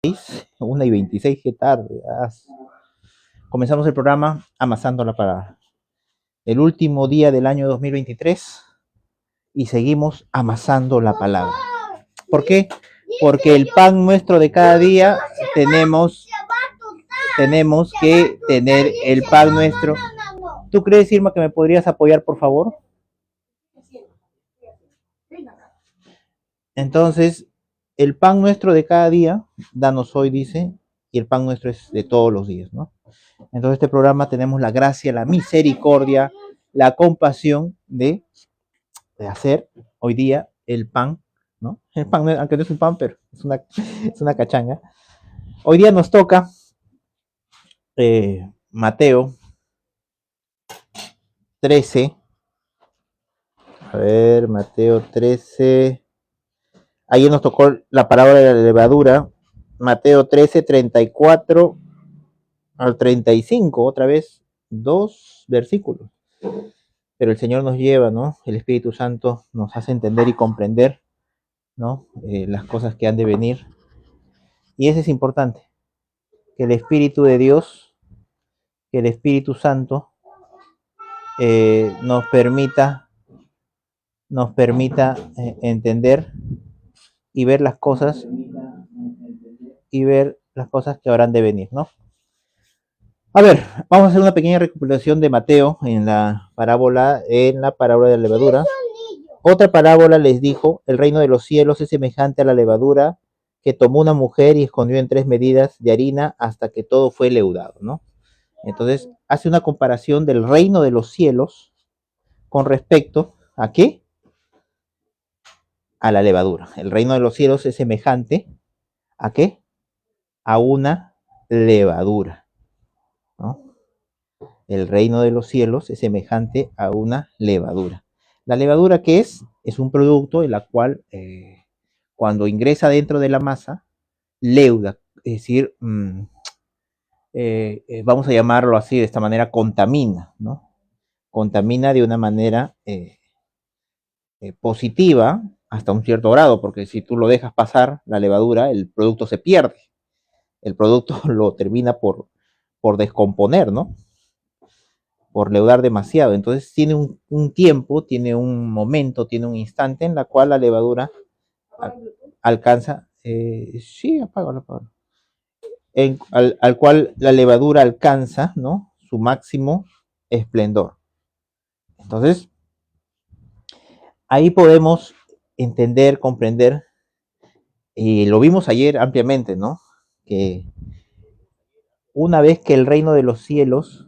1:26, qué tarde. Comenzamos el programa amasando la palabra. El último día del año 2023 y seguimos amasando la palabra. ¿Por qué? Porque el pan nuestro de cada día tenemos que tener el pan nuestro. ¿Tú crees, Irma, que me podrías apoyar, por favor? Entonces, el pan nuestro de cada día, danos hoy, dice, y el pan nuestro es de todos los días, ¿no? Entonces, este programa tenemos la gracia, la misericordia, la compasión de hacer hoy día el pan, ¿no? El pan, aunque no es un pan, pero es una cachanga. Hoy día nos toca Mateo 13. A ver, Mateo 13. Ayer nos tocó la parábola de la levadura. Mateo 13, 34 al 35, otra vez, 2 versículos. Pero el Señor nos lleva, ¿no? El Espíritu Santo nos hace entender y comprender, ¿no? Las cosas que han de venir. Y eso es importante, que el Espíritu de Dios, que el Espíritu Santo nos permita entender y ver las cosas que habrán de venir, ¿no? A ver, vamos a hacer una pequeña recapitulación de Mateo en la parábola de la levadura. Otra parábola les dijo: el reino de los cielos es semejante a la levadura que tomó una mujer y escondió en 3 medidas de harina hasta que todo fue leudado, ¿no? Entonces, hace una comparación del reino de los cielos con respecto a qué? A la levadura. El reino de los cielos es semejante a qué? A una levadura, ¿no? El reino de los cielos es semejante a una levadura. ¿La levadura qué es? Es un producto en la cual cuando ingresa dentro de la masa, leuda, es decir, vamos a llamarlo así, de esta manera, contamina, ¿no? Contamina de una manera positiva hasta un cierto grado, porque si tú lo dejas pasar, la levadura, el producto se pierde. El producto lo termina por descomponer, ¿no? Por leudar demasiado. Entonces tiene un tiempo, tiene un momento, tiene un instante en la cual la levadura alcanza, sí, apágalo, al cual la levadura alcanza, ¿no? Su máximo esplendor. Entonces, ahí podemos entender, comprender, y lo vimos ayer ampliamente, ¿no? Que una vez que el reino de los cielos,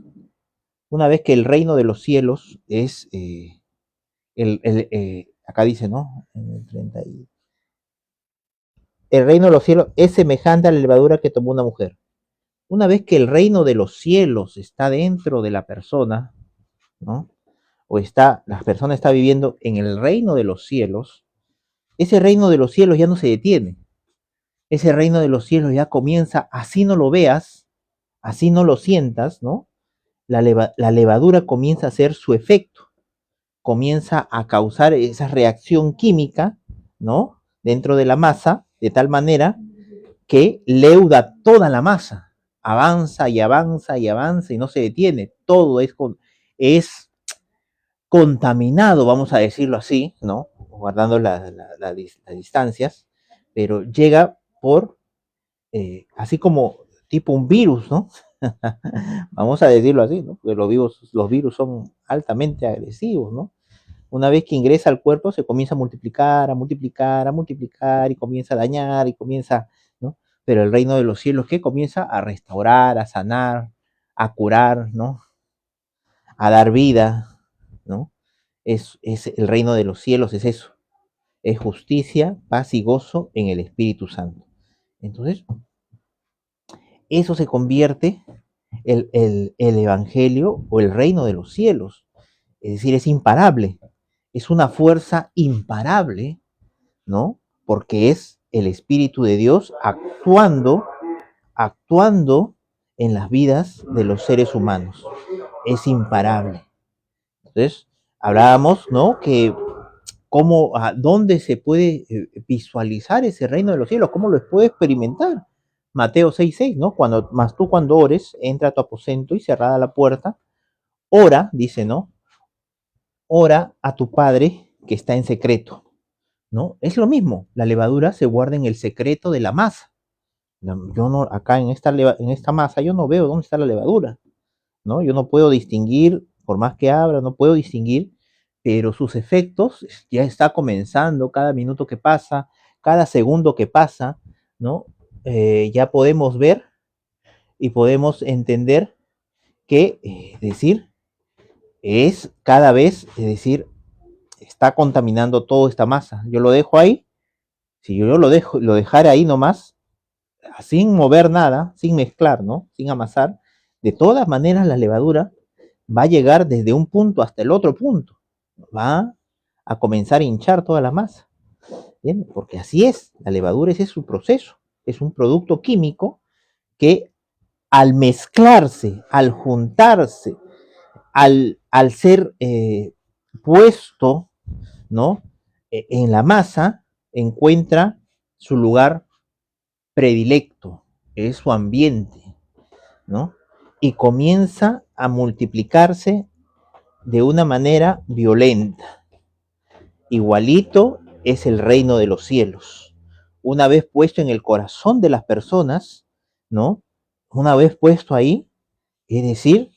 es, acá dice, ¿no? En el 30 el reino de los cielos es semejante a la levadura que tomó una mujer. Una vez que el reino de los cielos está dentro de la persona, ¿no? La persona está viviendo en el reino de los cielos, ese reino de los cielos ya no se detiene. Ese reino de los cielos ya comienza, así no lo veas, así no lo sientas, ¿no? La levadura comienza a hacer su efecto, comienza a causar esa reacción química, ¿no? Dentro de la masa, de tal manera que leuda toda la masa, avanza y avanza y avanza y no se detiene, todo es contaminado, vamos a decirlo así, ¿no? Guardando las distancias, pero llega así como tipo un virus, ¿no? Vamos a decirlo así, ¿no? Porque los virus son altamente agresivos, ¿no? Una vez que ingresa al cuerpo se comienza a multiplicar, a multiplicar, a multiplicar y comienza a dañar y comienza, ¿no? Pero el reino de los cielos, ¿qué? Comienza a restaurar, a sanar, a curar, ¿no? A dar vida, ¿no? Es el reino de los cielos, es eso. Es justicia, paz y gozo en el Espíritu Santo. Entonces, eso se convierte el Evangelio o el reino de los cielos. Es decir, es imparable. Es una fuerza imparable, ¿no? Porque es el Espíritu de Dios actuando en las vidas de los seres humanos. Es imparable. Entonces, hablábamos, ¿no? Que dónde se puede visualizar ese reino de los cielos, cómo lo puede experimentar. Mateo 6:6, ¿no? Más tú cuando ores, entra a tu aposento y cerrada la puerta, ora, dice, ¿no? Ora a tu Padre que está en secreto, ¿no? Es lo mismo, la levadura se guarda en el secreto de la masa. Yo no, acá en esta masa, yo no veo dónde está la levadura, ¿no? Yo no puedo distinguir, por más que abra, no puedo distinguir, pero sus efectos ya está comenzando cada minuto que pasa, cada segundo que pasa, ¿no? Ya podemos ver y podemos entender que, decir, es cada vez, es decir, está contaminando toda esta masa. Yo lo dejo ahí, si yo lo dejara ahí nomás, sin mover nada, sin mezclar, ¿no? Sin amasar, de todas maneras la levadura va a llegar desde un punto hasta el otro punto. Va a comenzar a hinchar toda la masa. ¿Bien? Porque así es, la levadura ese es su proceso. Es un producto químico que al mezclarse, al juntarse, al ser puesto, ¿no? En la masa, encuentra su lugar predilecto, es su ambiente, ¿no? Y comienza a multiplicarse de una manera violenta. Igualito es el reino de los cielos. Una vez puesto en el corazón de las personas, ¿no? Una vez puesto ahí, es decir,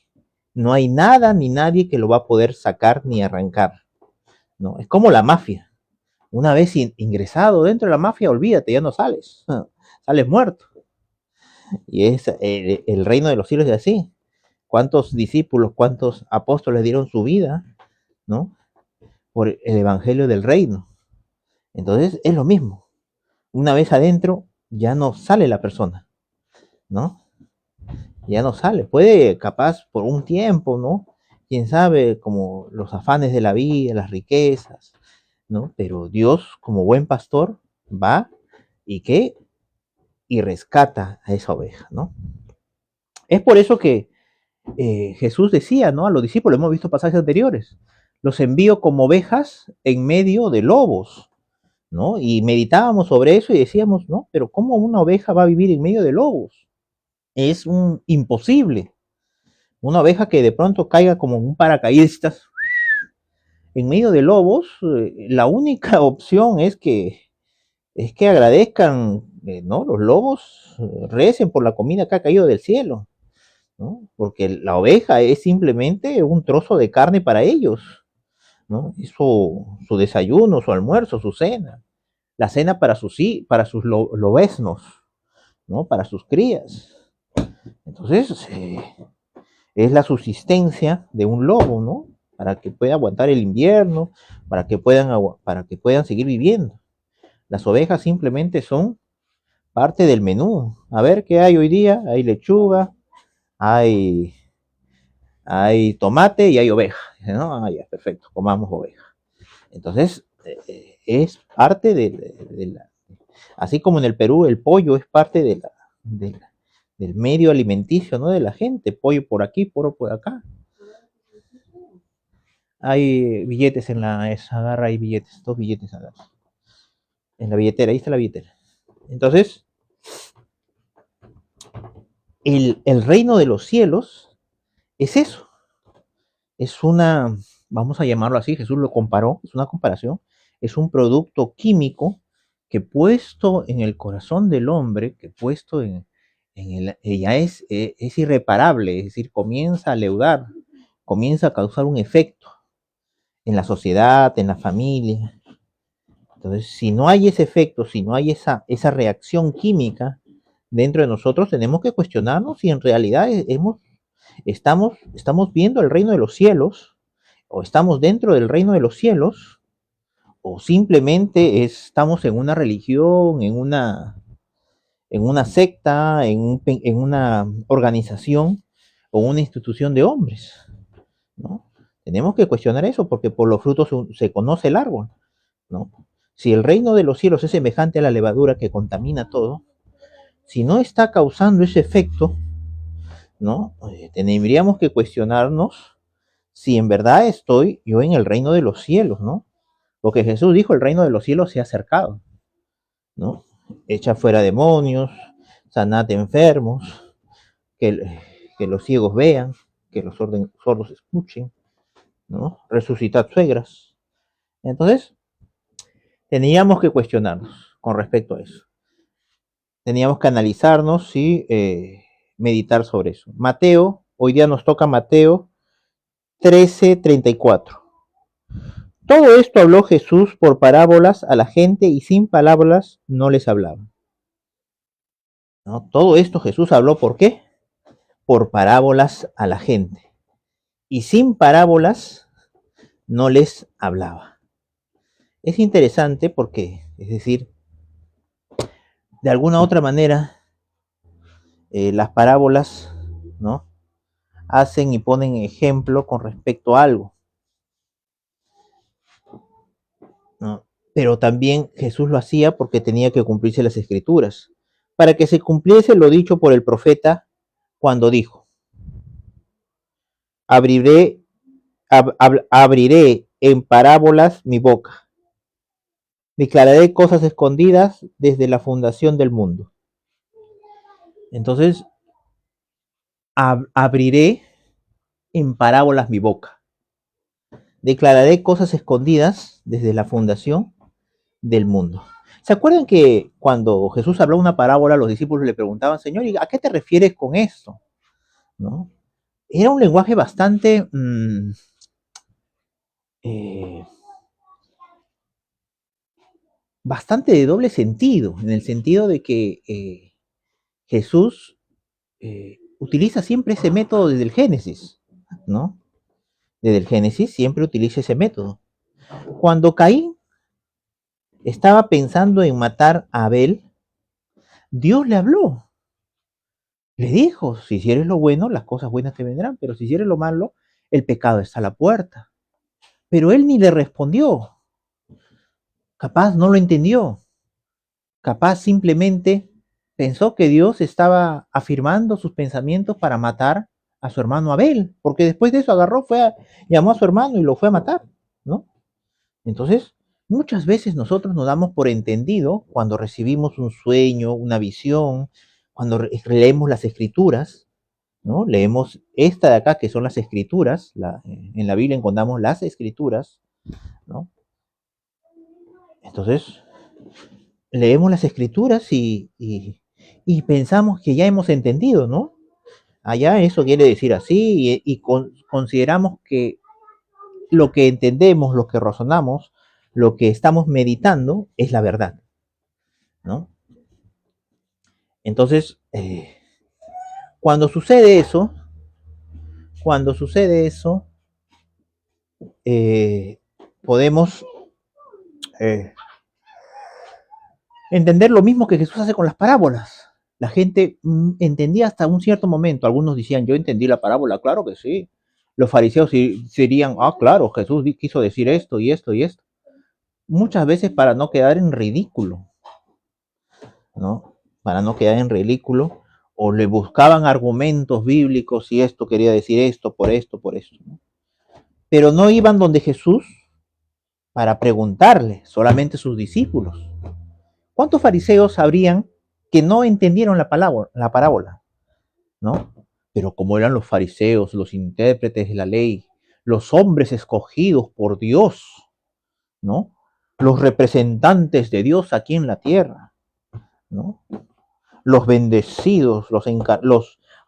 no hay nada ni nadie que lo va a poder sacar ni arrancar, ¿no? Es como la mafia. Una vez ingresado dentro de la mafia, olvídate, ya no sales, sales muerto. Y es el reino de los cielos es así. ¿Cuántos discípulos, cuántos apóstoles dieron su vida, ¿no? Por el evangelio del reino. Entonces es lo mismo. Una vez adentro, ya no sale la persona, ¿no? Ya no sale. Puede, capaz, por un tiempo, ¿no? Quién sabe, como los afanes de la vida, las riquezas, ¿no? Pero Dios, como buen pastor, va y qué y rescata a esa oveja, ¿no? Es por eso que Jesús decía, ¿no? A los discípulos, hemos visto pasajes anteriores, los envío como ovejas en medio de lobos, ¿no? Y meditábamos sobre eso y decíamos, ¿no? Pero ¿cómo una oveja va a vivir en medio de lobos? Es imposible. Una oveja que de pronto caiga como un paracaidistas en medio de lobos, la única opción es que agradezcan, ¿no? Los lobos recen por la comida que ha caído del cielo, ¿no? Porque la oveja es simplemente un trozo de carne para ellos, ¿no? Es su desayuno, su almuerzo, su cena, la cena para sus lobeznos, ¿no? Para sus crías. Entonces, es la subsistencia de un lobo, ¿no? Para que pueda aguantar el invierno, para que puedan seguir viviendo. Las ovejas simplemente son parte del menú. A ver qué hay hoy día. Hay lechuga, hay, hay tomate y hay oveja. ¿No? Ah, ya, perfecto, comamos oveja. Entonces, es parte de la... Así como en el Perú el pollo es parte del medio alimenticio, ¿no? De la gente. Pollo por aquí, poro por acá. Hay billetes en la esa garra, hay billetes, dos billetes agarra. En la billetera, ahí está la billetera. Entonces, el reino de los cielos es eso. Es una, vamos a llamarlo así, Jesús lo comparó, es una comparación, es un producto químico que puesto en el corazón del hombre, que puesto ya es irreparable, es decir, comienza a leudar, comienza a causar un efecto en la sociedad, en la familia. Entonces, si no hay ese efecto, si no hay esa reacción química dentro de nosotros, tenemos que cuestionarnos si en realidad estamos viendo el reino de los cielos, o estamos dentro del reino de los cielos, o simplemente estamos en una religión, en una secta, en una organización o una institución de hombres, ¿no? Tenemos que cuestionar eso porque por los frutos se conoce el árbol, ¿no? Si el reino de los cielos es semejante a la levadura que contamina todo, si no está causando ese efecto, ¿no? Tendríamos que cuestionarnos si en verdad estoy yo en el reino de los cielos, ¿no? Porque Jesús dijo, el reino de los cielos se ha acercado, ¿no? Echa fuera demonios, sanad enfermos, que, que los ciegos vean, que los sordos escuchen, ¿no? Resucitad suegras. Entonces, teníamos que cuestionarnos con respecto a eso. Teníamos que analizarnos y meditar sobre eso. Mateo, hoy día nos toca Mateo 13:34. Todo esto habló Jesús por parábolas a la gente y sin palabras no les hablaba. ¿No? Todo esto Jesús habló ¿por qué? Por parábolas a la gente. Y sin parábolas no les hablaba. Es interesante porque, es decir, de alguna otra manera, las parábolas, ¿no? Hacen y ponen ejemplo con respecto a algo, ¿no? Pero también Jesús lo hacía porque tenía que cumplirse las escrituras, para que se cumpliese lo dicho por el profeta cuando dijo, abriré, abriré en parábolas mi boca, declararé cosas escondidas desde la fundación del mundo. Entonces, abriré en parábolas mi boca, declararé cosas escondidas desde la fundación del mundo. ¿Se acuerdan que cuando Jesús habló una parábola, los discípulos le preguntaban, Señor, ¿y a qué te refieres con esto? ¿No? Era un lenguaje bastante eh, bastante de doble sentido, en el sentido de que Jesús utiliza siempre ese método desde el Génesis, ¿no? Desde el Génesis siempre utiliza ese método. Cuando Caín estaba pensando en matar a Abel, Dios le habló. Le dijo, si hicieres lo bueno, las cosas buenas te vendrán, pero si hicieres lo malo, el pecado está a la puerta. Pero él ni le respondió. Capaz no lo entendió. Capaz simplemente pensó que Dios estaba afirmando sus pensamientos para matar a su hermano Abel, porque después de eso agarró, llamó a su hermano y lo fue a matar, ¿no? Entonces, muchas veces nosotros nos damos por entendido cuando recibimos un sueño, una visión, cuando leemos las escrituras, ¿no? Leemos esta de acá, que son las escrituras, en la Biblia encontramos las escrituras, ¿no? Entonces, leemos las escrituras y pensamos que ya hemos entendido, ¿no? Allá eso quiere decir así consideramos que lo que entendemos, lo que razonamos, lo que estamos meditando es la verdad, ¿no? Entonces, cuando sucede eso, cuando sucede eso, eh, podemos eh, entender lo mismo que Jesús hace con las parábolas. La gente entendía hasta un cierto momento. Algunos decían, yo entendí la parábola, claro que sí. Los fariseos dirían, ah, claro, Jesús quiso decir esto y esto y esto. Muchas veces para no quedar en ridículo, ¿no? Para no quedar en ridículo, o le buscaban argumentos bíblicos y esto quería decir esto, por esto, ¿no? Pero no iban donde Jesús para preguntarle, solamente sus discípulos. ¿Cuántos fariseos sabrían que no entendieron la parábola? ¿No? Pero como eran los fariseos, los intérpretes de la ley, los hombres escogidos por Dios, ¿no? Los representantes de Dios aquí en la tierra, ¿no? Los bendecidos,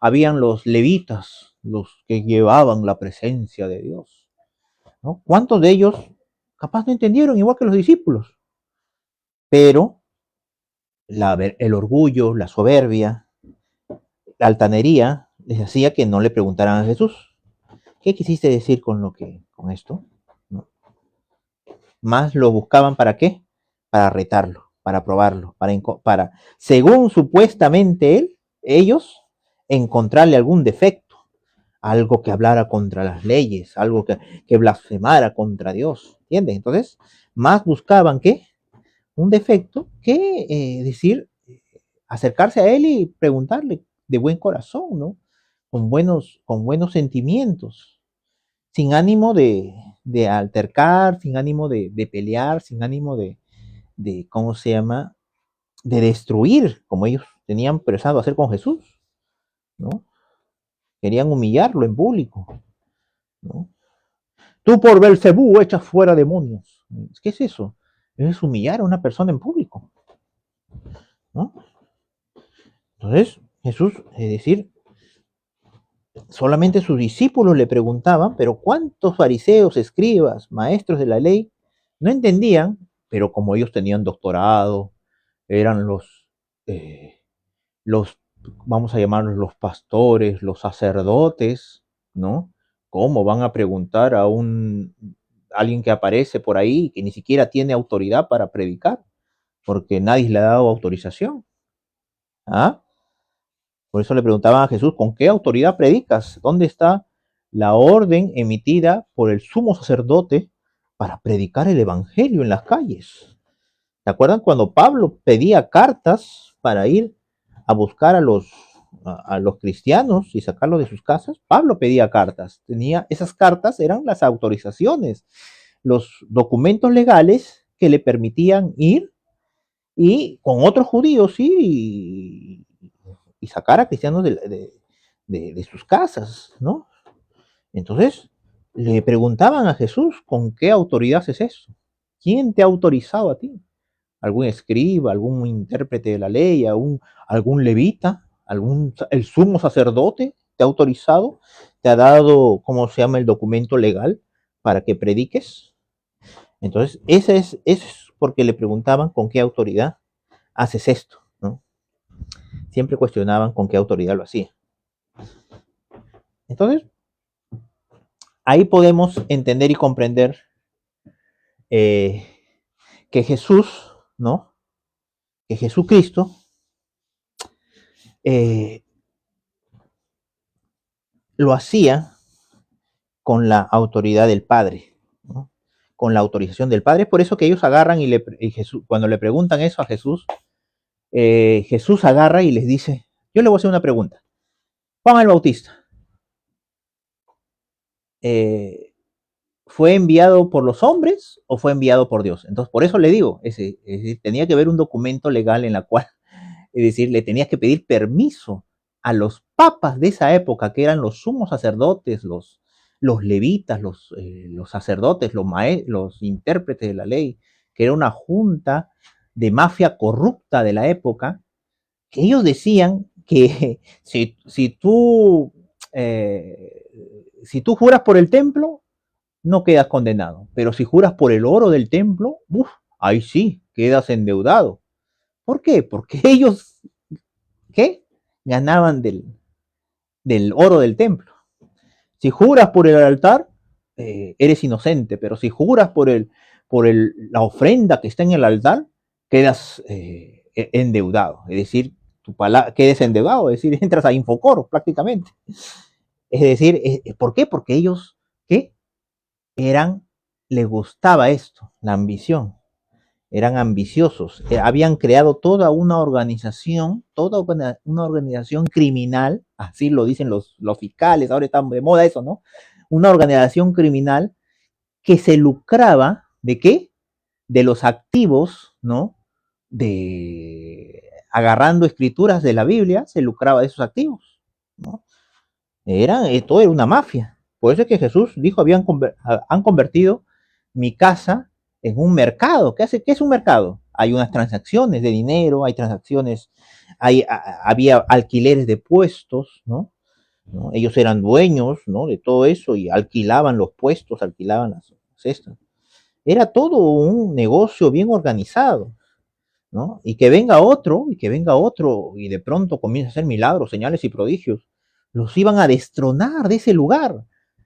habían los levitas, los que llevaban la presencia de Dios, ¿no? ¿Cuántos de ellos capaz no entendieron igual que los discípulos? Pero el orgullo, la soberbia, la altanería les hacía que no le preguntaran a Jesús, ¿qué quisiste decir con esto? ¿No? Más lo buscaban para qué? Para retarlo, para probarlo, para según supuestamente ellos, encontrarle algún defecto, algo que hablara contra las leyes, algo que blasfemara contra Dios, ¿entiendes? Entonces, más buscaban ¿qué? Un defecto que decir, acercarse a él y preguntarle de buen corazón, ¿no? Con buenos sentimientos, sin ánimo de altercar, sin ánimo de pelear, sin ánimo ¿cómo se llama? De destruir, como ellos tenían pensado hacer con Jesús, ¿no? Querían humillarlo en público, ¿no? Tú por Belcebú echas fuera demonios. ¿Qué es eso? Es humillar a una persona en público, ¿no? Entonces, Jesús, es decir, solamente sus discípulos le preguntaban, pero ¿cuántos fariseos, escribas, maestros de la ley no entendían? Pero como ellos tenían doctorado, eran eh, los, vamos a llamarlos los pastores, los sacerdotes, ¿no? ¿Cómo van a preguntar a alguien que aparece por ahí que ni siquiera tiene autoridad para predicar? Porque nadie le ha dado autorización. ¿Ah? Por eso le preguntaban a Jesús, ¿con qué autoridad predicas? ¿Dónde está la orden emitida por el sumo sacerdote para predicar el evangelio en las calles? ¿Se acuerdan cuando Pablo pedía cartas para ir a buscar a los cristianos y sacarlos de sus casas? Pablo pedía cartas. Esas cartas eran las autorizaciones, los documentos legales que le permitían ir y con otros judíos y sacar a cristianos de sus casas, ¿no? Entonces le preguntaban a Jesús, ¿con qué autoridad es eso? ¿Quién te ha autorizado a ti? ¿Algún escriba, algún intérprete de la ley, algún levita, el sumo sacerdote te ha autorizado? ¿Te ha dado, cómo se llama, el documento legal para que prediques? Entonces, ese es porque le preguntaban con qué autoridad haces esto, ¿no? Siempre cuestionaban con qué autoridad lo hacía. Entonces, ahí podemos entender y comprender eh, que Jesús, ¿no? Que Jesucristo eh, lo hacía con la autoridad del Padre, ¿no? Con la autorización del Padre. Es por eso que ellos agarran y Jesús, cuando le preguntan eso a Jesús, Jesús agarra y les dice, yo le voy a hacer una pregunta. Juan el Bautista, eh, ¿fue enviado por los hombres o fue enviado por Dios? Entonces, por eso le digo, es decir, tenía que haber un documento legal en la cual, es decir, le tenías que pedir permiso a los papas de esa época, que eran los sumos sacerdotes, los levitas, los sacerdotes, los intérpretes de la ley, que era una junta de mafia corrupta de la época, que ellos decían que si tú juras por el templo, no quedas condenado. Pero si juras por el oro del templo, uf, ahí sí, quedas endeudado. ¿Por qué? Porque ellos, ¿qué? Ganaban del oro del templo. Si juras por el altar, eres inocente, pero si juras la ofrenda que está en el altar, quedas endeudado. Es decir, quedes endeudado, es decir, entras a Infocor prácticamente. Es decir, ¿por qué? Porque ellos, ¿qué? Les gustaba esto, la ambición, eran ambiciosos, habían creado toda una organización criminal, así lo dicen los fiscales, ahora está de moda eso, ¿no? Una organización criminal que se lucraba ¿de qué? De los activos, ¿no? Agarrando escrituras de la Biblia, se lucraba de esos activos, ¿no? Todo era una mafia. Por eso es que Jesús dijo, han convertido mi casa en un mercado. ¿Qué es un mercado? Hay unas transacciones de dinero, hay transacciones, había alquileres de puestos, ¿no? ¿No? Ellos eran dueños, ¿no? De todo eso y alquilaban los puestos, alquilaban las cestas. Era todo un negocio bien organizado, ¿no? Y que venga otro, y de pronto comienza a hacer milagros, señales y prodigios. Los iban a destronar de ese lugar.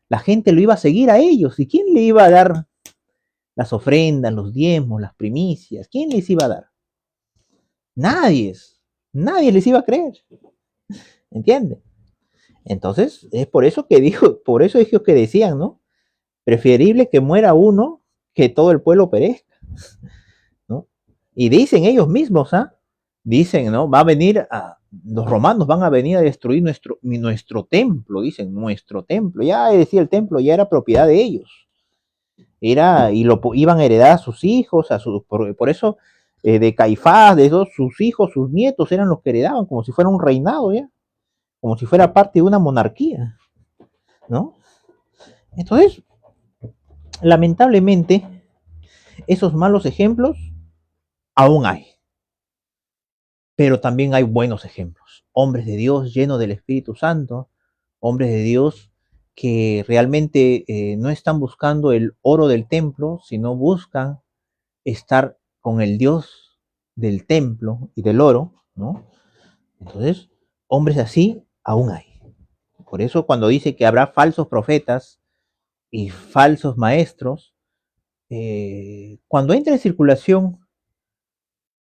La gente lo iba a seguir a ellos. ¿Y quién le iba a dar las ofrendas, los diezmos, las primicias? ¿Quién les iba a dar? Nadie. Nadie les iba a creer. ¿Entiendes? Entonces, es por eso que dijo, por eso es que decían, ¿no? Preferible que muera uno que todo el pueblo perezca, ¿no? Y dicen ellos mismos, ¿ah? Dicen, ¿no? Los romanos van a venir a destruir nuestro templo, dicen, nuestro templo. Ya decía, el templo ya era propiedad de ellos. Y lo iban a heredar a sus hijos, por eso de Caifás, de esos, sus hijos, sus nietos eran los que heredaban, como si fuera un reinado ya, como si fuera parte de una monarquía, ¿no? Entonces, lamentablemente, esos malos ejemplos aún hay, pero también hay buenos ejemplos. Hombres de Dios llenos del Espíritu Santo, hombres de Dios que realmente no están buscando el oro del templo, sino buscan estar con el Dios del templo y del oro, ¿no? Entonces, hombres así aún hay. Por eso cuando dice que habrá falsos profetas y falsos maestros, cuando entra en circulación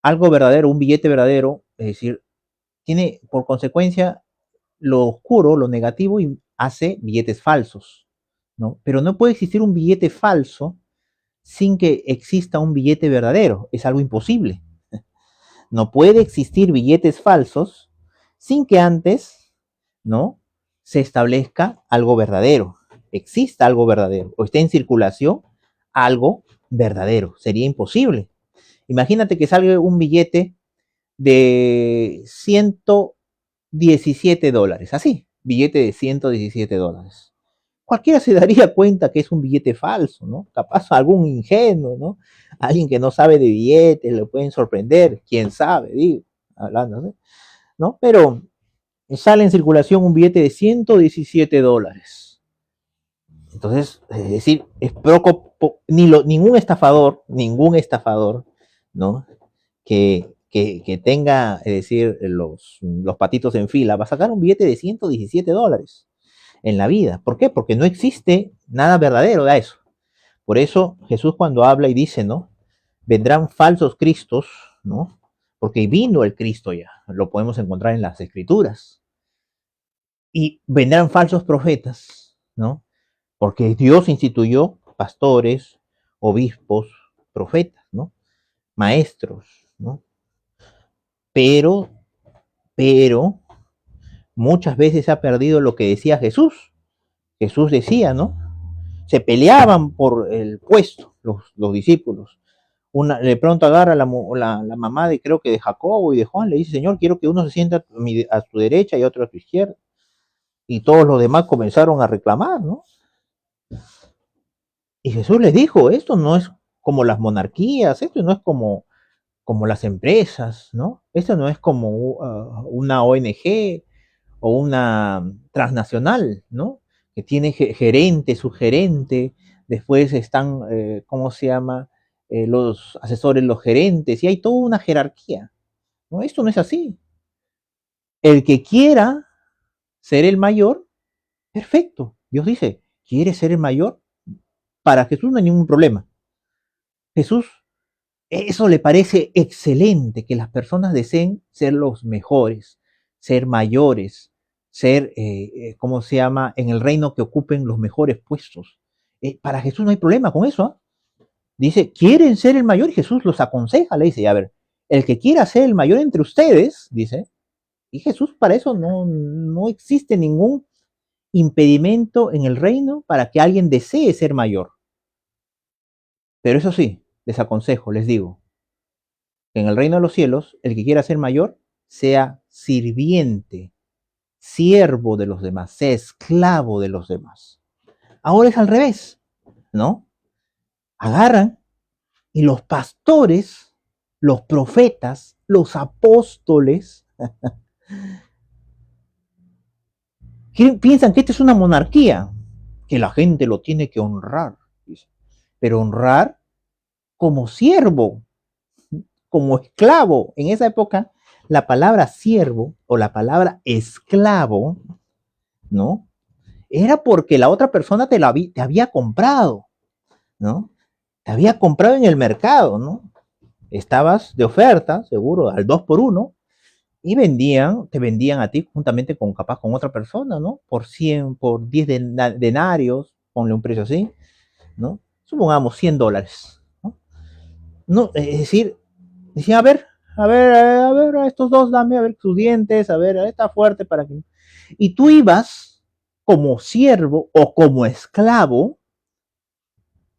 algo verdadero, un billete verdadero, es decir, tiene por consecuencia lo oscuro, lo negativo, y hace billetes falsos, ¿no? Pero no puede existir un billete falso sin que exista un billete verdadero, es algo imposible. No puede existir billetes falsos sin que antes, ¿no? Se establezca algo verdadero, exista algo verdadero, o esté en circulación algo verdadero. Sería imposible. Imagínate que salga un billete de $117, así, billete de $117. Cualquiera se daría cuenta que es un billete falso, ¿no? Capaz algún ingenuo, ¿no? Alguien que no sabe de billetes, le pueden sorprender, quién sabe, digo, hablando, ¿no? Pero sale en circulación un billete de $117. Entonces, es decir, es poco, ningún estafador, ¿no? Que tenga, es decir, los patitos en fila, va a sacar un billete de $117 en la vida. ¿Por qué? Porque no existe nada verdadero de eso. Por eso Jesús cuando habla y dice, ¿no? Vendrán falsos cristos, ¿no? Porque vino el Cristo ya, lo podemos encontrar en las escrituras. Y vendrán falsos profetas, ¿no? Porque Dios instituyó pastores, obispos, profetas, ¿no? Maestros, ¿no? Pero, pero, muchas veces se ha perdido lo que decía Jesús. Jesús decía, ¿no? Se peleaban por el puesto, los discípulos. De pronto agarra la mamá de, creo que de Jacobo y de Juan, le dice, Señor, quiero que uno se sienta a tu derecha y otro a tu izquierda. Y todos los demás comenzaron a reclamar, ¿no? Y Jesús les dijo, esto no es como las monarquías, esto no es como las empresas, ¿no? Esto no es como una ONG o una transnacional, ¿no? Que tiene gerente, subgerente, después están, ¿cómo se llama? Los asesores, los gerentes, y hay toda una jerarquía, ¿no? Esto no es así. El que quiera ser el mayor, perfecto. Dios dice, ¿quiere ser el mayor? Para Jesús no hay ningún problema. Jesús, eso le parece excelente, que las personas deseen ser los mejores, ser mayores, ser, ¿cómo se llama?, en el reino que ocupen los mejores puestos. Para Jesús no hay problema con eso, ¿eh? Dice, ¿quieren ser el mayor? Y Jesús los aconseja, le dice, a ver, el que quiera ser el mayor entre ustedes, dice, y Jesús para eso no existe ningún impedimento en el reino para que alguien desee ser mayor. Pero eso sí, les aconsejo, les digo, que en el reino de los cielos, el que quiera ser mayor, sea sirviente, siervo de los demás, sea esclavo de los demás. Ahora es al revés, ¿no? Agarran y los pastores, los profetas, los apóstoles, piensan que esta es una monarquía, que la gente lo tiene que honrar, pero honrar como siervo, como esclavo. En esa época, la palabra siervo o la palabra esclavo, ¿no? Era porque la otra persona te había comprado, ¿no? Te había comprado en el mercado, ¿no? Estabas de oferta, seguro, al 2 por 1 y te vendían a ti juntamente con capaz con otra persona, ¿no? Por 100, por 10 denarios, ponle un precio así, ¿no? Supongamos $100, ¿no? No, es decir, decía, a ver, a estos dos dame, a ver sus dientes, a ver, está fuerte para que... Y tú ibas como siervo o como esclavo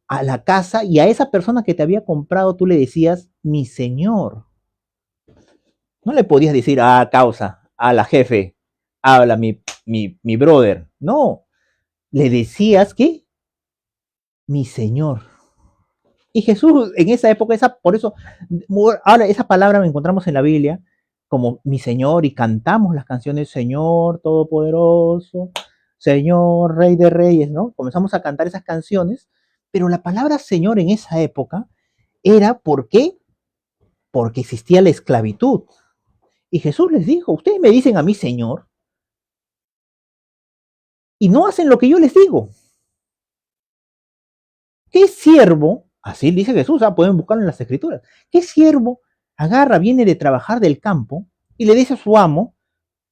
a la casa y a esa persona que te había comprado tú le decías, mi Señor. No le podías decir, causa, a la jefe, habla mi brother. No, le decías que mi Señor. Y Jesús en esa época, por eso, ahora esa palabra la encontramos en la Biblia como mi Señor y cantamos las canciones Señor Todopoderoso, Señor Rey de Reyes, ¿no? Comenzamos a cantar esas canciones, pero la palabra Señor en esa época era ¿por qué? Porque existía la esclavitud. Y Jesús les dijo, ustedes me dicen a mí Señor y no hacen lo que yo les digo. ¿Qué siervo, así dice Jesús, pueden buscarlo en las escrituras, qué siervo agarra, viene de trabajar del campo y le dice a su amo,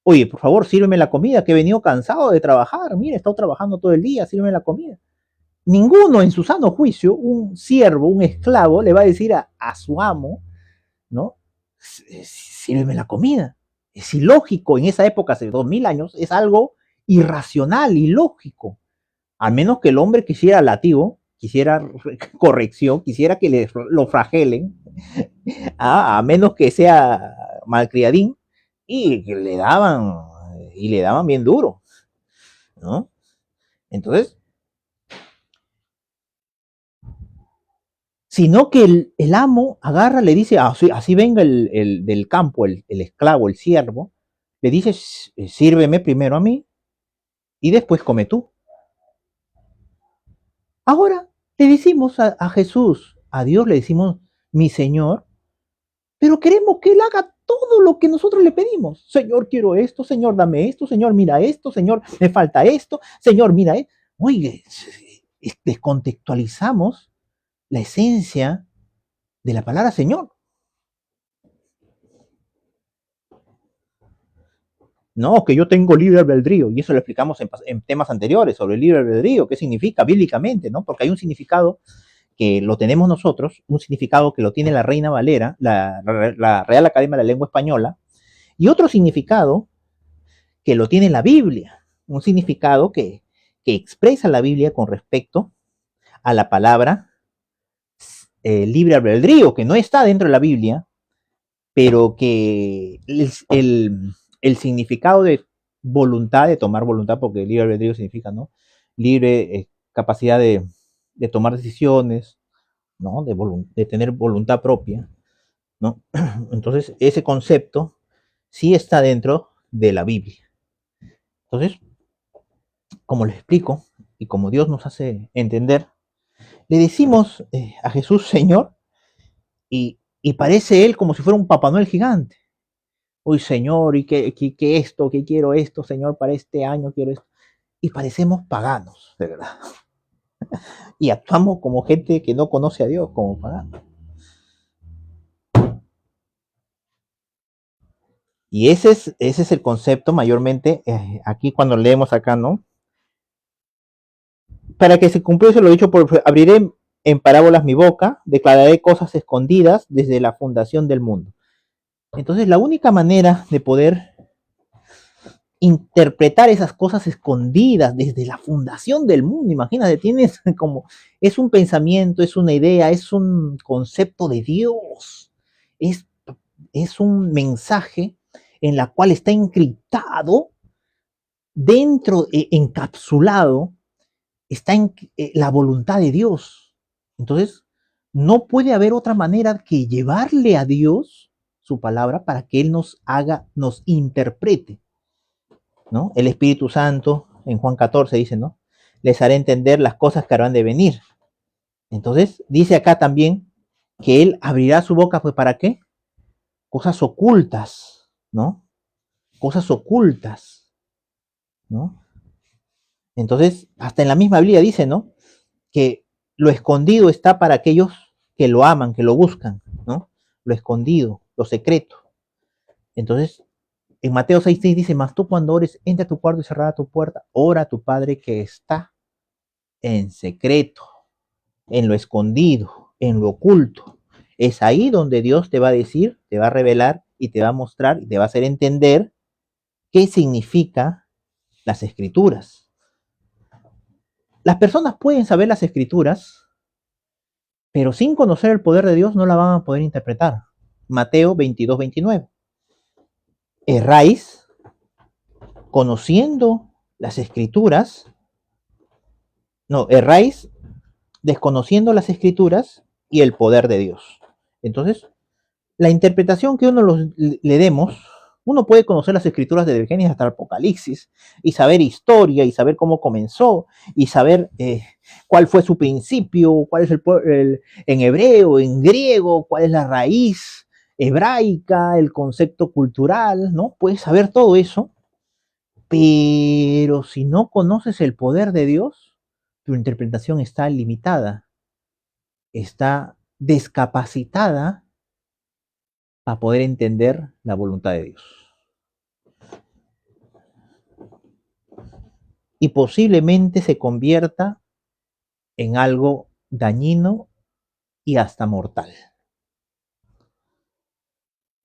oye, por favor, sírveme la comida, que he venido cansado de trabajar, mire, he estado trabajando todo el día, sírveme la comida? Ninguno en su sano juicio, un siervo, un esclavo, le va a decir a su amo, ¿no? Sírveme la comida. Es ilógico en esa época, hace 2000 años, es algo irracional, ilógico. Al menos que el hombre quisiera lativo, quisiera corrección, quisiera que lo flagelen, a menos que sea malcriadín, y le daban bien duro, ¿no? Entonces, sino que el amo agarra, le dice, así venga del campo, el esclavo, el siervo, le dice, sírveme primero a mí y después come tú. Ahora le decimos a Jesús, a Dios le decimos, mi Señor, pero queremos que Él haga todo lo que nosotros le pedimos. Señor, quiero esto, Señor, dame esto, Señor, mira esto, Señor, me falta esto, Señor, mira esto. Oye, descontextualizamos la esencia de la palabra Señor. No, que yo tengo libre albedrío, y eso lo explicamos en temas anteriores sobre el libre albedrío, qué significa bíblicamente, ¿no? Porque hay un significado que lo tenemos nosotros, un significado que lo tiene la Reina Valera, la Real Academia de la Lengua Española, y otro significado que lo tiene la Biblia, un significado que expresa la Biblia con respecto a la palabra libre albedrío, que no está dentro de la Biblia, pero que el significado de voluntad, de tomar voluntad, porque libre albedrío significa, ¿no? Libre capacidad de tomar decisiones, ¿no? De tener voluntad propia, ¿no? Entonces, ese concepto sí está dentro de la Biblia. Entonces, como les explico y como Dios nos hace entender, le decimos a Jesús Señor y parece Él como si fuera un Papá Noel gigante. Uy, Señor, y que esto, que quiero esto, Señor, para este año quiero esto. Y parecemos paganos, de verdad. Y actuamos como gente que no conoce a Dios, como paganos. Y ese es el concepto mayormente, aquí cuando leemos acá, ¿no? Para que se cumpliese lo dicho, abriré en parábolas mi boca, declararé cosas escondidas desde la fundación del mundo. Entonces, la única manera de poder interpretar esas cosas escondidas desde la fundación del mundo, imagínate, tienes como, es un pensamiento, es una idea, es un concepto de Dios, es, es un mensaje en la cual está encriptado, dentro, encapsulado, está en la voluntad de Dios. Entonces, no puede haber otra manera que llevarle a Dios su palabra para que Él nos haga, nos interprete, ¿no? El Espíritu Santo, en Juan 14 dice, ¿no? Les haré entender las cosas que habrán de venir. Entonces, dice acá también que Él abrirá su boca, pues, ¿para qué? Cosas ocultas, ¿no? Cosas ocultas, ¿no? Entonces, hasta en la misma Biblia dice, ¿no? Que lo escondido está para aquellos que lo aman, que lo buscan, ¿no? Lo escondido, lo secreto. Entonces, en Mateo 6:6 dice, mas tú cuando ores, entra a tu cuarto y cerrada tu puerta, ora a tu Padre que está en secreto, en lo escondido, en lo oculto. Es ahí donde Dios te va a decir, te va a revelar y te va a mostrar y te va a hacer entender qué significa las escrituras. Las personas pueden saber las escrituras, pero sin conocer el poder de Dios no la van a poder interpretar. Mateo 22, 29. Erráis conociendo las escrituras, no, erráis desconociendo las escrituras y el poder de Dios. Entonces, la interpretación que le demos, uno puede conocer las escrituras desde el Génesis hasta el Apocalipsis y saber historia y saber cómo comenzó y saber cuál fue su principio, cuál es en hebreo, en griego, cuál es la raíz hebraica, el concepto cultural, ¿no? Puedes saber todo eso, pero si no conoces el poder de Dios, tu interpretación está limitada, está descapacitada para poder entender la voluntad de Dios. Y posiblemente se convierta en algo dañino y hasta mortal.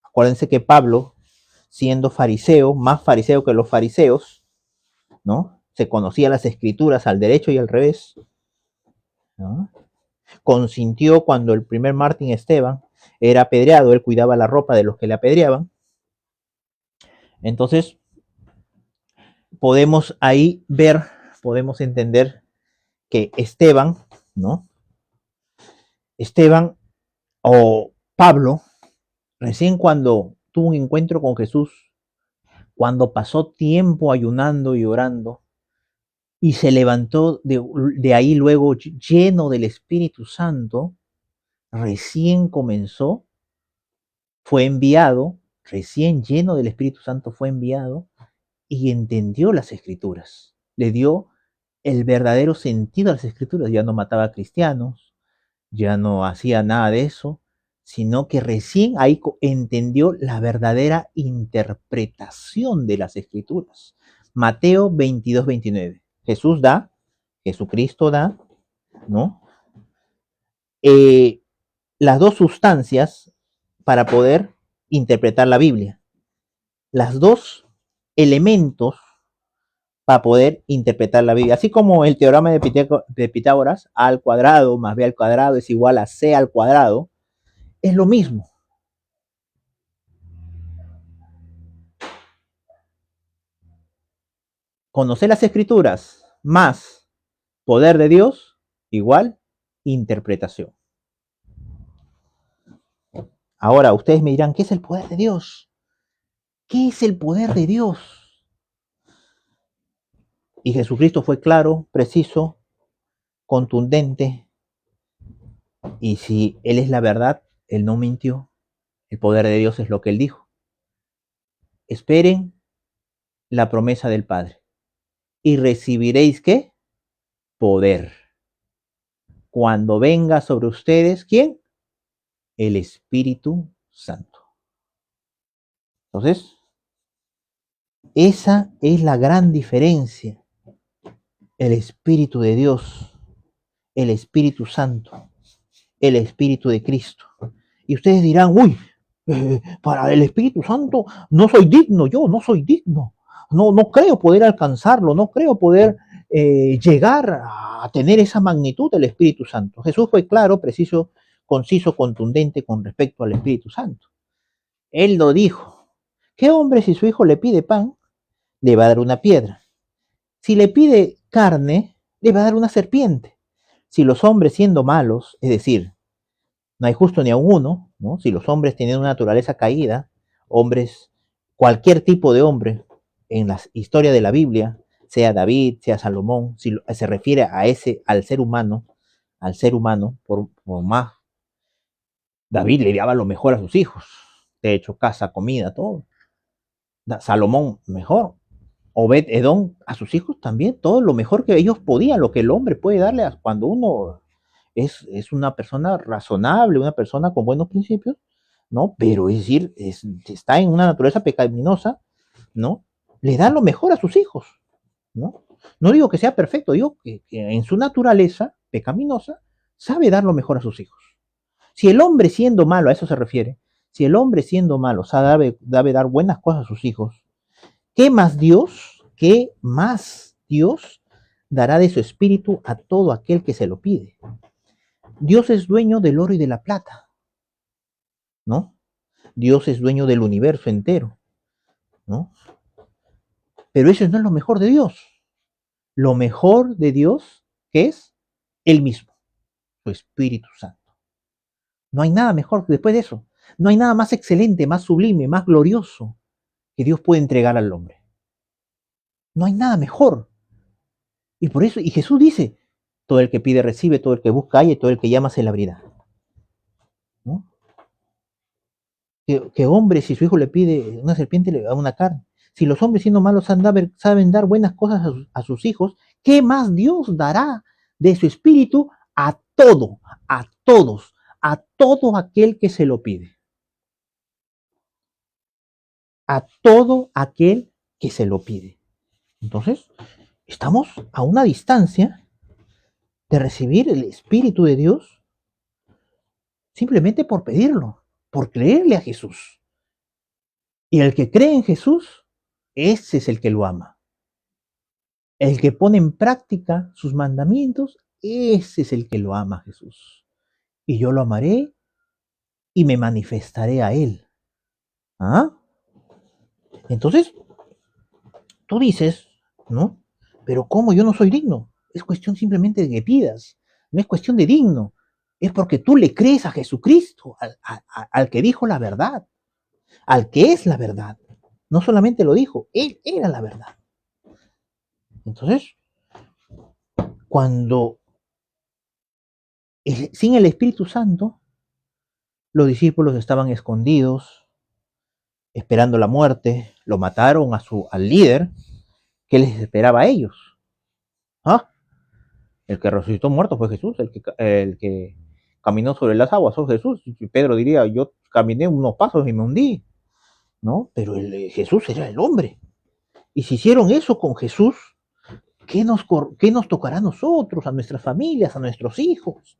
Acuérdense que Pablo, siendo fariseo, más fariseo que los fariseos, ¿no? Se conocía las escrituras al derecho y al revés, ¿no? Consintió cuando el primer mártir Esteban era apedreado, él cuidaba la ropa de los que le apedreaban. Entonces, podemos ahí ver, podemos entender que Esteban, ¿no? Esteban o Pablo, recién cuando tuvo un encuentro con Jesús, cuando pasó tiempo ayunando y orando, y se levantó de ahí luego lleno del Espíritu Santo, recién comenzó, fue enviado, recién lleno del Espíritu Santo fue enviado y entendió las escrituras, le dio el verdadero sentido a las escrituras, ya no mataba a cristianos, ya no hacía nada de eso, sino que recién ahí entendió la verdadera interpretación de las escrituras. Mateo 22, 29. Jesús da, Jesucristo da, ¿no? Las dos sustancias para poder interpretar la Biblia. Las dos elementos para poder interpretar la Biblia. Así como el teorema de Pitágoras, A al cuadrado más B al cuadrado es igual a C al cuadrado, es lo mismo. Conocer las escrituras más poder de Dios igual interpretación. Ahora, ustedes me dirán, ¿qué es el poder de Dios? ¿Qué es el poder de Dios? Y Jesucristo fue claro, preciso, contundente. Y si Él es la verdad, Él no mintió. El poder de Dios es lo que Él dijo. Esperen la promesa del Padre. Y recibiréis, ¿qué? Poder. Cuando venga sobre ustedes, ¿quién? El Espíritu Santo. Entonces, esa es la gran diferencia. El Espíritu de Dios, el Espíritu Santo, el Espíritu de Cristo. Y ustedes dirán, uy, para el Espíritu Santo no soy digno, yo no soy digno. No creo poder alcanzarlo, no creo poder llegar a tener esa magnitud del Espíritu Santo. Jesús fue claro, preciso, conciso, contundente con respecto al Espíritu Santo. Él lo dijo. ¿Qué hombre si su hijo le pide pan, le va a dar una piedra? Si le pide carne, le va a dar una serpiente. Si los hombres siendo malos, es decir, no hay justo ni a uno, ¿no? Si los hombres tienen una naturaleza caída, hombres, cualquier tipo de hombre en la historia de la Biblia, sea David, sea Salomón, si se refiere a al ser humano, por más, David le daba lo mejor a sus hijos, de hecho, casa, comida, todo. Salomón, mejor. Obed Edom, a sus hijos también, todo lo mejor que ellos podían, lo que el hombre puede darle cuando uno es una persona razonable, una persona con buenos principios, ¿no? Pero es decir, está en una naturaleza pecaminosa, ¿no? Le da lo mejor a sus hijos, ¿no? No digo que sea perfecto, digo que en su naturaleza pecaminosa sabe dar lo mejor a sus hijos. Si el hombre siendo malo, a eso se refiere, si el hombre siendo malo sabe dar buenas cosas a sus hijos, ¿qué más Dios? ¿Qué más Dios dará de su espíritu a todo aquel que se lo pide? Dios es dueño del oro y de la plata, ¿no? Dios es dueño del universo entero, ¿no? Pero eso no es lo mejor de Dios. Lo mejor de Dios, ¿qué es? Él mismo, su Espíritu Santo. No hay nada mejor después de eso. No hay nada más excelente, más sublime, más glorioso que Dios puede entregar al hombre. No hay nada mejor. Y por eso, y Jesús dice, todo el que pide recibe, todo el que busca halla, todo el que llama se le abrirá. ¿No? Que hombre, si su hijo le pide una serpiente, le da una carne. Si los hombres siendo malos saben dar buenas cosas a sus hijos, ¿qué más Dios dará de su espíritu a todo, a todos, a todo aquel que se lo pide? A todo aquel que se lo pide. Entonces, estamos a una distancia de recibir el Espíritu de Dios simplemente por pedirlo, por creerle a Jesús. Y el que cree en Jesús, ese es el que lo ama. El que pone en práctica sus mandamientos, ese es el que lo ama a Jesús. Y yo lo amaré y me manifestaré a él. ¿Ah? Entonces, tú dices, ¿no? Pero ¿cómo yo no soy digno? Es cuestión simplemente de que pidas. No es cuestión de digno. Es porque tú le crees a Jesucristo, al que dijo la verdad, al que es la verdad. No solamente lo dijo, él era la verdad. Entonces, cuando sin el Espíritu Santo, los discípulos estaban escondidos, esperando la muerte, lo mataron al líder, ¿qué les esperaba a ellos? ¿Ah? El que resucitó muerto fue Jesús, el que caminó sobre las aguas fue Jesús. Y Pedro diría, yo caminé unos pasos y me hundí, ¿no? Pero Jesús era el hombre. Y si hicieron eso con Jesús, ¿qué nos tocará a nosotros, a nuestras familias, a nuestros hijos?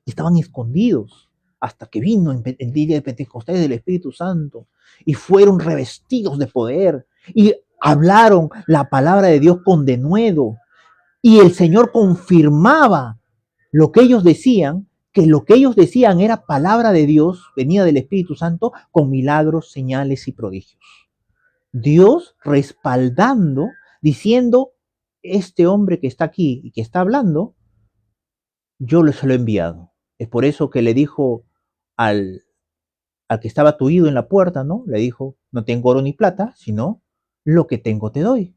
Estaban escondidos hasta que vino el día de Pentecostés del Espíritu Santo y fueron revestidos de poder y hablaron la palabra de Dios con denuedo y el Señor confirmaba lo que ellos decían, que lo que ellos decían era palabra de Dios, venía del Espíritu Santo con milagros, señales y prodigios. Dios respaldando, diciendo, este hombre que está aquí y que está hablando, yo se lo he enviado. Es por eso que le dijo al, al que estaba tuido en la puerta, ¿no? Le dijo, no tengo oro ni plata, sino lo que tengo te doy.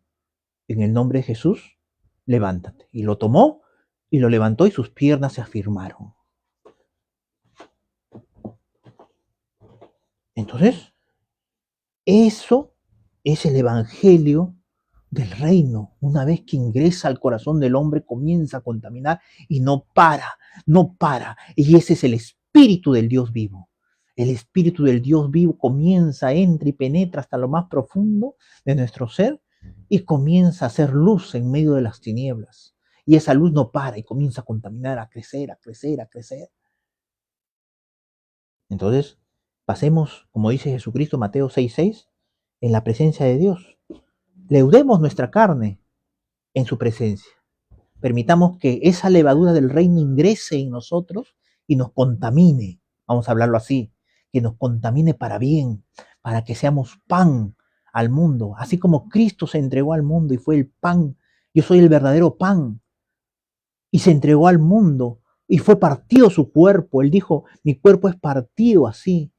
En el nombre de Jesús, levántate. Y lo tomó y lo levantó y sus piernas se afirmaron. Entonces, eso es el evangelio del reino. Una vez que ingresa al corazón del hombre, comienza a contaminar y no para, no para. Y ese es el espíritu del Dios vivo. El espíritu del Dios vivo comienza, entra y penetra hasta lo más profundo de nuestro ser y comienza a hacer luz en medio de las tinieblas. Y esa luz no para y comienza a contaminar, a crecer, a crecer, a crecer. Entonces, pasemos, como dice Jesucristo, Mateo 6:6, en la presencia de Dios. Leudemos nuestra carne en su presencia. Permitamos que esa levadura del reino ingrese en nosotros y nos contamine, vamos a hablarlo así, que nos contamine para bien, para que seamos pan al mundo, así como Cristo se entregó al mundo y fue el pan, yo soy el verdadero pan, y se entregó al mundo y fue partido su cuerpo, él dijo, mi cuerpo es partido así,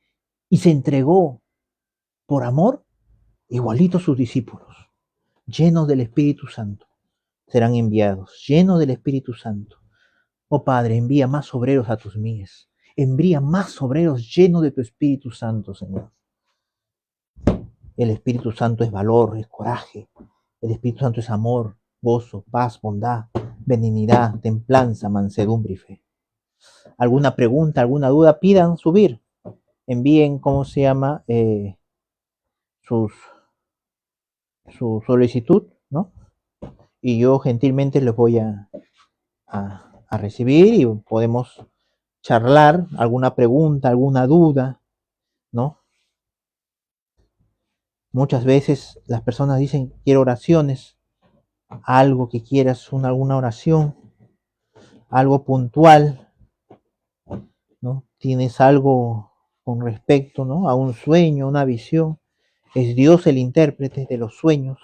y se entregó por amor, igualito sus discípulos, llenos del Espíritu Santo serán enviados, llenos del Espíritu Santo. Oh Padre, envía más obreros a tus mies. Envía más obreros llenos de tu Espíritu Santo, Señor. El Espíritu Santo es valor, es coraje. El Espíritu Santo es amor, gozo, paz, bondad, benignidad, templanza, mansedumbre y fe. ¿Alguna pregunta, alguna duda? Pidan subir. Envíen, ¿cómo se llama? Sus, su solicitud, ¿no? Y yo gentilmente les voy a recibir y podemos charlar, alguna pregunta, alguna duda, ¿no? Muchas veces las personas dicen, quiero oraciones, algo que quieras, alguna oración, algo puntual, ¿no? Tienes algo con respecto, ¿no? A un sueño, una visión. Es Dios el intérprete de los sueños.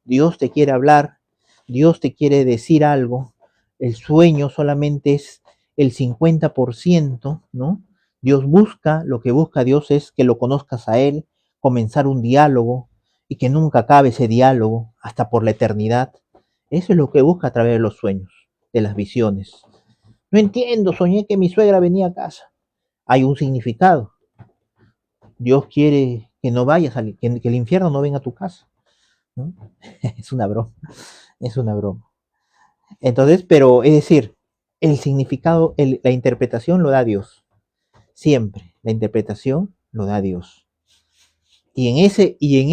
Dios te quiere hablar, Dios te quiere decir algo. El sueño solamente es el 50%, ¿no? Dios busca, lo que busca Dios es que lo conozcas a Él, comenzar un diálogo y que nunca acabe ese diálogo hasta por la eternidad. Eso es lo que busca a través de los sueños, de las visiones. No entiendo, soñé que mi suegra venía a casa. Hay un significado. Dios quiere que no vayas, que el infierno no venga a tu casa, ¿no? Es una broma, es una broma. Entonces, pero es decir, el significado, la interpretación lo da Dios. Siempre la interpretación lo da Dios. Y en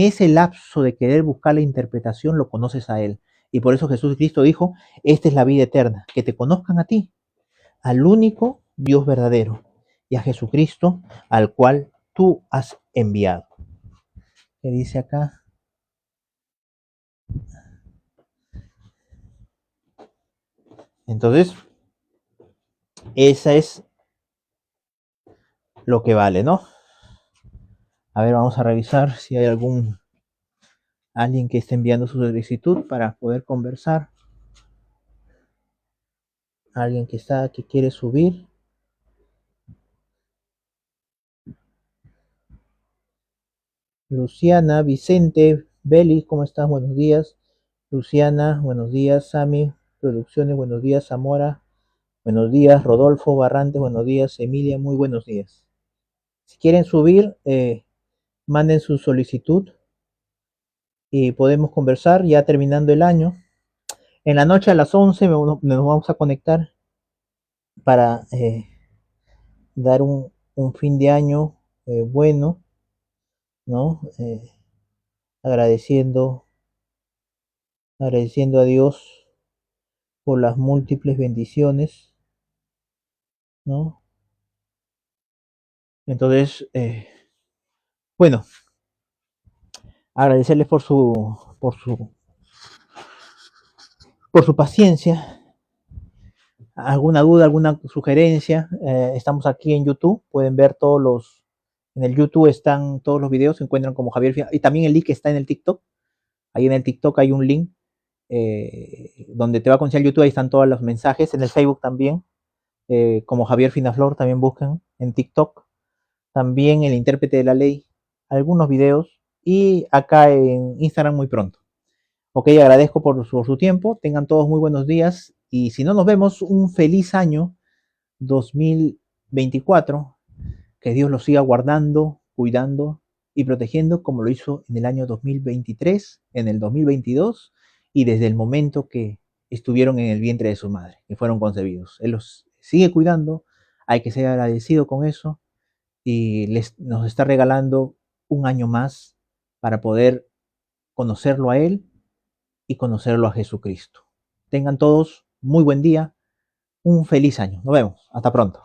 ese lapso de querer buscar la interpretación lo conoces a Él. Y por eso Jesús Cristo dijo, esta es la vida eterna, que te conozcan a ti, al único Dios verdadero, y a Jesucristo al cual tú has enviado. ¿Qué dice acá? Entonces, esa es lo que vale, ¿no? A ver, vamos a revisar si hay alguien que esté enviando su solicitud para poder conversar. Alguien que quiere subir. Luciana, Vicente, Beli, ¿cómo estás? Buenos días. Luciana, buenos días. Sami, Producciones, buenos días. Zamora, buenos días. Rodolfo Barrantes, buenos días. Emilia, muy buenos días. Si quieren subir, manden su solicitud y podemos conversar ya terminando el año. En la noche a las 11 nos vamos a conectar para dar un fin de año bueno, ¿no? Agradeciendo, agradeciendo a Dios por las múltiples bendiciones, ¿no? Entonces, bueno, agradecerles por su paciencia. Alguna duda, alguna sugerencia, estamos aquí en YouTube, pueden ver en el YouTube están todos los videos, se encuentran como Javier Fina, y también el link está en el TikTok, ahí en el TikTok hay un link donde te va a conocer el YouTube, ahí están todos los mensajes, en el Facebook también, como Javier Finaflor, también buscan en TikTok, también el intérprete de la ley, algunos videos, y acá en Instagram muy pronto. Ok, agradezco por su tiempo, tengan todos muy buenos días, y si no nos vemos, un feliz año 2024, que Dios los siga guardando, cuidando y protegiendo como lo hizo en el año 2023, en el 2022 y desde el momento que estuvieron en el vientre de su madre, que fueron concebidos. Él los sigue cuidando, hay que ser agradecido con eso y nos está regalando un año más para poder conocerlo a Él y conocerlo a Jesucristo. Tengan todos muy buen día, un feliz año. Nos vemos. Hasta pronto.